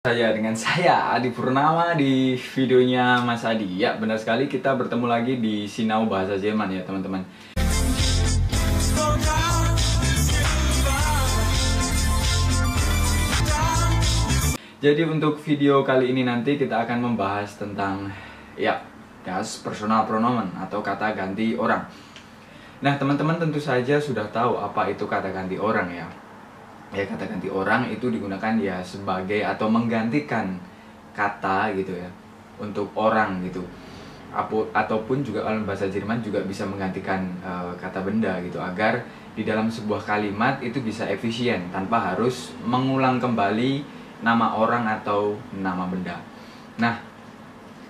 Dengan saya Adi Purnama di videonya Mas Adi. Ya, benar sekali kita bertemu lagi di Sinau Bahasa Jerman ya teman-teman. Jadi untuk video kali ini nanti kita akan membahas tentang das personal pronomen atau kata ganti orang. Nah, teman-teman tentu saja sudah tahu apa itu kata ganti orang ya. Ya, kata ganti orang itu digunakan ya sebagai atau menggantikan kata gitu ya untuk orang gitu. Ataupun juga dalam bahasa Jerman juga bisa menggantikan kata benda gitu agar di dalam sebuah kalimat itu bisa efisien tanpa harus mengulang kembali nama orang atau nama benda. Nah,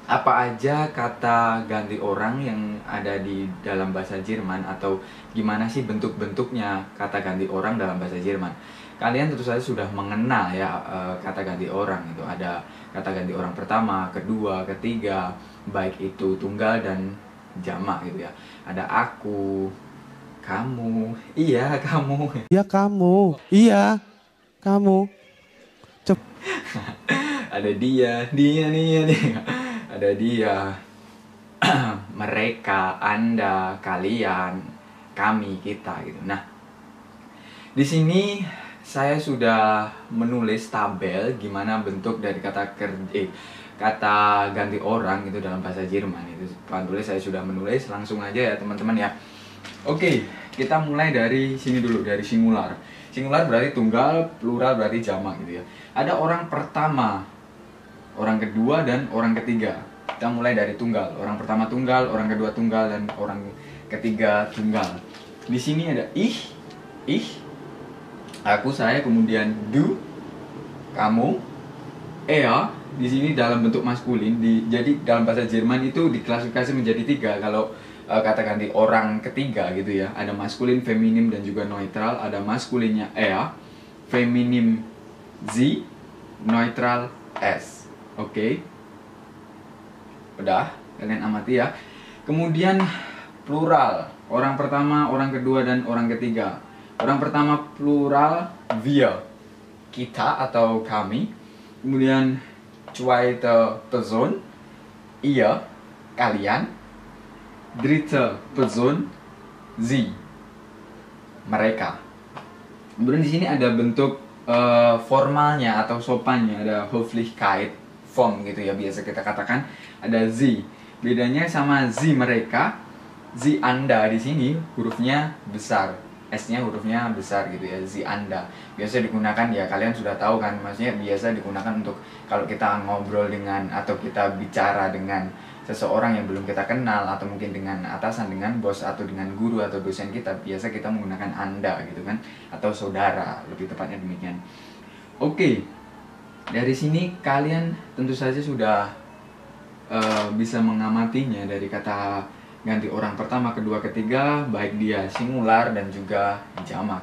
apa aja kata ganti orang yang ada di dalam bahasa Jerman atau gimana sih bentuk-bentuknya kata ganti orang dalam bahasa Jerman? Kalian tentu saja sudah mengenal ya kata ganti orang itu. Ada kata ganti orang pertama, kedua, ketiga, baik itu tunggal dan jamak gitu ya. Ada aku, kamu, iya kamu. Iya kamu, iya kamu. Ada dia, ada dia, mereka, anda, kalian, kami, kita gitu. Nah, di sini saya sudah menulis tabel gimana bentuk dari kata ganti orang gitu dalam bahasa Jerman itu. Tulis saya sudah menulis, langsung aja ya teman-teman ya. Oke, kita mulai dari sini dulu, dari singular. Singular berarti tunggal, plural berarti jamak gitu ya. Ada orang pertama, orang kedua, dan orang ketiga. Kita mulai dari tunggal. Orang pertama tunggal, orang kedua tunggal, dan orang ketiga tunggal. Di sini ada ich, aku, saya, kemudian du, kamu, er. Di sini dalam bentuk maskulin. Jadi dalam bahasa Jerman itu diklasifikasi menjadi 3 kalau kata ganti orang ketiga gitu ya. Ada maskulin, feminim, dan juga neutral. Ada maskulinnya er, feminim sie, neutral s. Oke. Udah, kalian amati ya. Kemudian plural. Orang pertama, orang kedua, dan orang ketiga. Orang pertama plural wir, kita atau kami. Kemudian zweite Person, ihr, kalian. Dritte Person, sie, mereka. Kemudian di sini ada bentuk formalnya atau sopannya, ada Höflichkeit form gitu ya, biasa kita katakan ada sie. Bedanya sama sie mereka, sie anda di sini hurufnya besar, s-nya hurufnya besar gitu ya, sie anda. Biasa digunakan ya, kalian sudah tahu kan, maksudnya biasa digunakan untuk kalau kita ngobrol dengan atau kita bicara dengan seseorang yang belum kita kenal, atau mungkin dengan atasan, dengan bos, atau dengan guru atau dosen kita, biasa kita menggunakan anda gitu kan, atau saudara, lebih tepatnya demikian. Oke, dari sini kalian tentu saja sudah bisa mengamatinya dari kata ganti orang pertama, kedua, ketiga, baik dia singular dan juga jamak.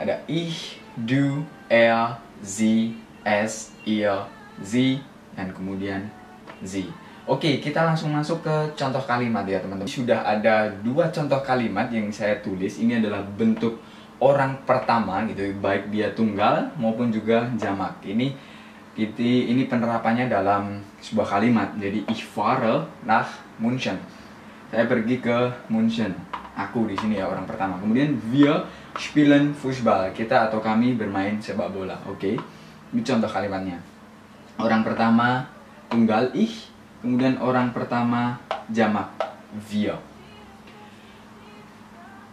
Ada ich, du, er, sie, es, ihr, sie, dan kemudian sie. Oke, kita langsung masuk ke contoh kalimat ya teman-teman. Sudah ada 2 contoh kalimat yang saya tulis. Ini adalah bentuk orang pertama gitu, baik dia tunggal maupun juga jamak. Ini penerapannya dalam sebuah kalimat. Jadi ich fahre nach München. Saya pergi ke München. Aku di sini ya orang pertama. Kemudian wir spielen Fußball. Kita atau kami bermain sepak bola. Oke. Ini contoh kalimatnya. Orang pertama tunggal ich. Kemudian orang pertama jamak wir.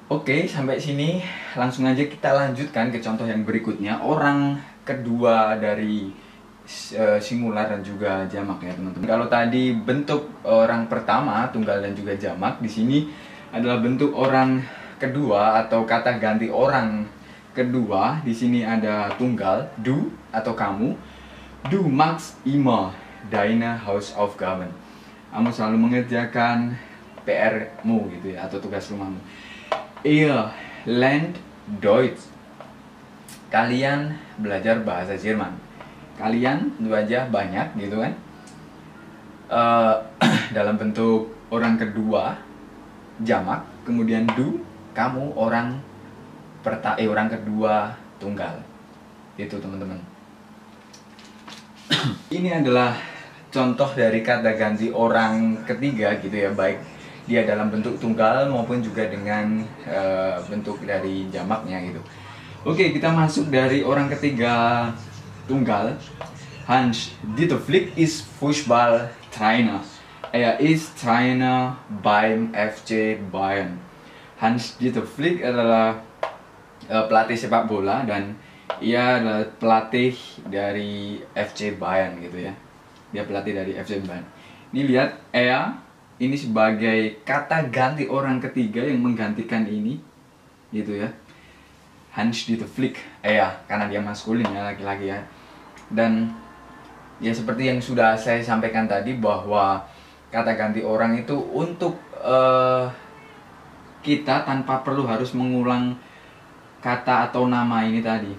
Oke, sampai sini langsung aja kita lanjutkan ke contoh yang berikutnya. Orang kedua dari singular dan juga jamak ya teman-teman. Kalau tadi bentuk orang pertama tunggal dan juga jamak, di sini adalah bentuk orang kedua atau kata ganti orang kedua. Di sini ada tunggal, du atau kamu. Du machst immer deine Hausaufgaben. Kamu selalu mengerjakan PR-mu gitu ya, atau tugas rumahmu. Ihr lernt Deutsch. Kalian belajar bahasa Jerman. Kalian tentu aja banyak gitu kan. Dalam bentuk orang kedua jamak, kemudian du, kamu orang kedua tunggal. Itu teman-teman. Ini adalah contoh dari kata ganti orang ketiga gitu ya, baik dia dalam bentuk tunggal maupun juga dengan bentuk dari jamaknya gitu. Oke, kita masuk dari orang ketiga tunggal. Hans Dieter Flick is Fußball Trainer. Er ist Trainer beim FC Bayern. Hans Dieter Flick adalah pelatih sepak bola dan ia adalah pelatih dari FC Bayern gitu ya. Dia pelatih dari FC Bayern. Ini lihat, ini sebagai kata ganti orang ketiga yang menggantikan ini gitu ya. Hans Dieter Flick, karena dia maskulin ya, laki-laki ya. Dan ya seperti yang sudah saya sampaikan tadi bahwa kata ganti orang itu untuk kita tanpa perlu harus mengulang kata atau nama ini tadi.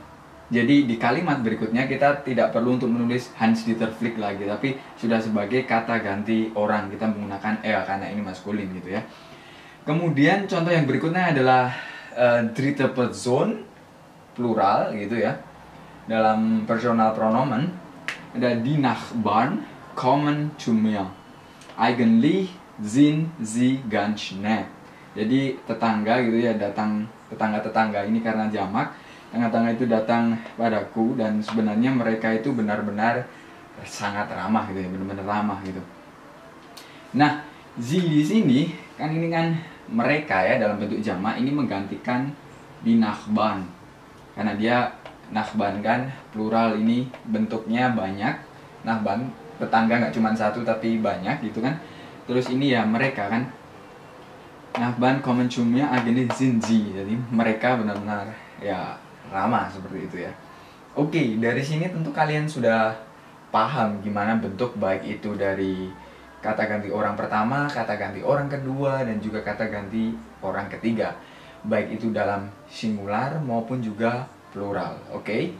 Jadi di kalimat berikutnya kita tidak perlu untuk menulis Hans Dieter Flick lagi, tapi sudah sebagai kata ganti orang, kita menggunakan karena ini maskulin gitu ya. Kemudian contoh yang berikutnya adalah dritte Person plural gitu ya. Dalam personal pronomen ada die Nachbarn kommen zu mir. Eigentlich sind sie ganz nett. Jadi tetangga gitu ya, datang tetangga-tetangga ini karena jamak. Tetangga-tetangga itu datang padaku dan sebenarnya mereka itu benar-benar sangat ramah gitu ya, benar-benar ramah gitu. Nah, sie di sini kan ini kan mereka ya dalam bentuk jamak, ini menggantikan die Nachbarn. Karena dia Nachbarn kan plural, ini bentuknya banyak. Nachbarn tetangga nggak cuma satu tapi banyak gitu kan. Terus ini ya mereka kan. Nachbarn kommen zu mir, eigentlich sind sie. Jadi mereka benar-benar ya ramah seperti itu ya. Oke, dari sini tentu kalian sudah paham gimana bentuk baik itu dari kata ganti orang pertama, kata ganti orang kedua, dan juga kata ganti orang ketiga. Baik itu dalam singular maupun juga plural. Oke.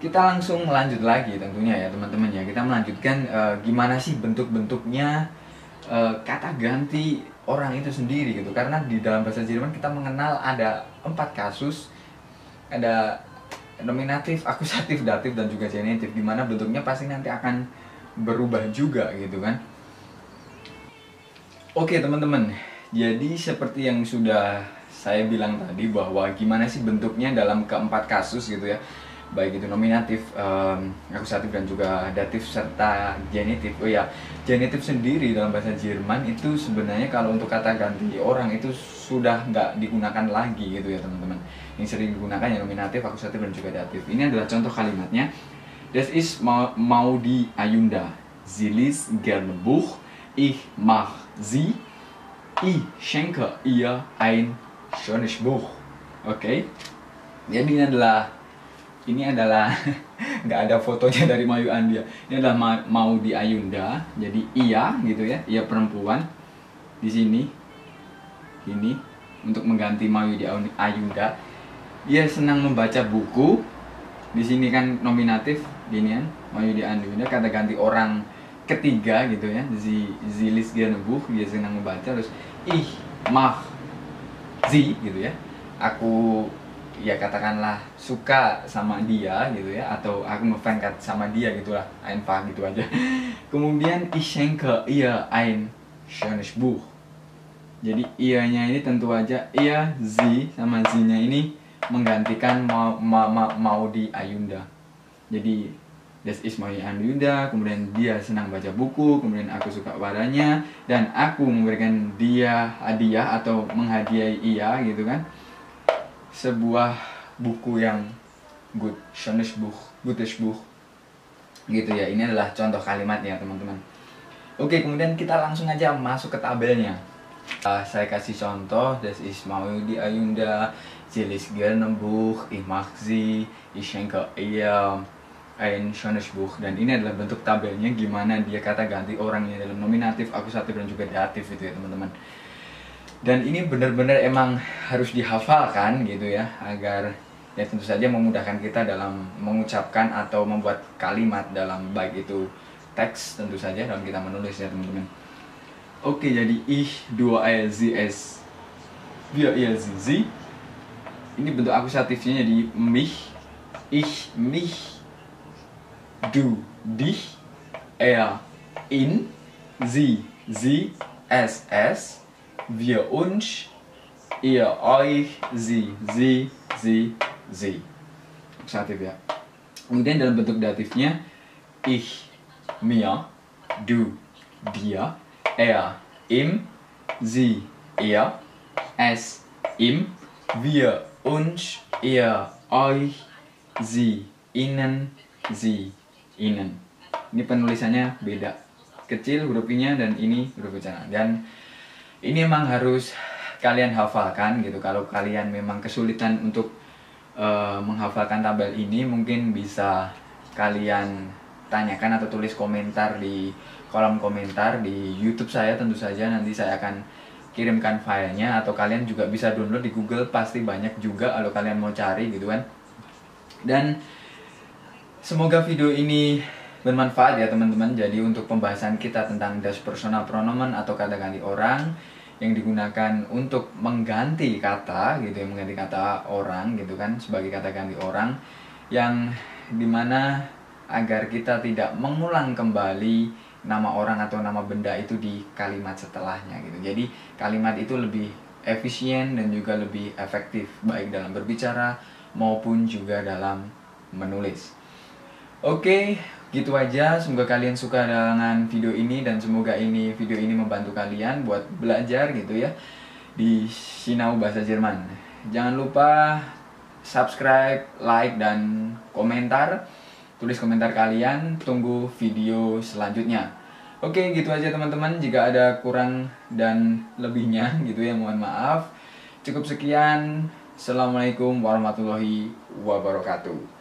Kita langsung lanjut lagi tentunya ya teman-teman ya. Kita melanjutkan gimana sih bentuk-bentuknya kata ganti orang itu sendiri gitu. Karena di dalam bahasa Jerman kita mengenal ada 4 kasus. Ada nominatif, akusatif, datif, dan juga genitif, dimana bentuknya pasti nanti akan berubah juga gitu kan. Oke teman-teman, jadi seperti yang sudah saya bilang tadi bahwa gimana sih bentuknya dalam keempat kasus gitu ya, baik itu nominatif, akusatif, dan juga datif serta genitif. Oh ya, genitif sendiri dalam bahasa Jerman itu sebenarnya kalau untuk kata ganti orang itu sudah nggak digunakan lagi gitu ya teman-teman. Yang sering digunakan ya nominatif, akusatif, dan juga datif. Ini adalah contoh kalimatnya. Das ist Maudi Ayunda. Sie liest gerne Buch. Ich mag sie. Ich schenke ihr ein schönes Buch. Oke. Jadi ini adalah nggak ada fotonya dari Mayu Andia. Ini adalah Maudi Ayunda. Jadi ia gitu ya, ia perempuan di sini. Ini untuk mengganti Maudi Ayunda. Ia senang membaca buku. Di sini kan nominatif, ginian Maudi Ayunda, kata ganti orang ketiga gitu ya. Sie liest gerne Buch, dia senang membaca. Terus ich mag sie gitu ya. Aku ya katakanlah suka sama dia gitu ya, atau aku ngefans sama dia gitulah, einfach gitu aja. Kemudian ich schenke ihr ein schönes Buch. Jadi ianya ini tentu aja ia, sie sama sie-nya ini menggantikan Maudi Ayunda. Jadi das ist Maudi Ayunda, kemudian dia senang baca buku, kemudian aku suka padanya, dan aku memberikan dia hadiah atau menghadiahi ia gitu kan, sebuah buku yang good, schönes Buch, gutes Buch gitu ya. Ini adalah contoh kalimatnya teman-teman. Oke, kemudian kita langsung aja masuk ke tabelnya. Saya kasih contoh, das ist Maudi Ayunda, sie liest gerne Buch, ich mag sie, ich schenke ihr ein schönes Buch. Dan ini adalah bentuk tabelnya gimana dia kata ganti orangnya dalam nominatif, akusatif, dan juga datif itu ya teman-teman. Dan ini benar-benar emang harus dihafalkan gitu ya, agar ya tentu saja memudahkan kita dalam mengucapkan atau membuat kalimat dalam baik itu teks tentu saja dalam kita menulis ya teman-teman. Oke, jadi ich, dua er, sie, es, wir, ihr, sie. Ini bentuk akusatifnya jadi mich, ich, mich, du, dich, in, sie, es, wir, uns, ihr, euch, sie, sie. Aksatif ya. Kemudian dalam bentuk datifnya ich, mir, du, dir, ihm, sie, es, ihm, wir, uns, ihr, euch, sie, ihnen, sie, ihnen. Ini penulisannya beda, kecil huruf I-nya dan ini huruf ucapan. Dan ini emang harus kalian hafalkan gitu. Kalau kalian memang kesulitan untuk menghafalkan tabel ini, mungkin bisa kalian tanyakan atau tulis komentar di kolom komentar di YouTube saya. Tentu saja nanti saya akan kirimkan filenya, atau kalian juga bisa download di Google, pasti banyak juga kalau kalian mau cari gitu kan. Dan semoga video ini bermanfaat ya teman-teman. Jadi untuk pembahasan kita tentang das personal pronomen atau kata ganti orang yang digunakan untuk mengganti kata gitu ya, mengganti kata orang gitu kan, sebagai kata ganti orang, yang dimana agar kita tidak mengulang kembali nama orang atau nama benda itu di kalimat setelahnya gitu. Jadi kalimat itu lebih efisien dan juga lebih efektif baik dalam berbicara maupun juga dalam menulis. Oke, gitu aja. Semoga kalian suka dengan video ini, dan semoga video ini membantu kalian buat belajar gitu ya di Sinau Bahasa Jerman. Jangan lupa subscribe, like, dan komentar. Tulis komentar kalian, tunggu video selanjutnya. Oke, gitu aja teman-teman. Jika ada kurang dan lebihnya gitu ya, mohon maaf. Cukup sekian. Assalamualaikum warahmatullahi wabarakatuh.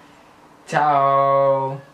Ciao.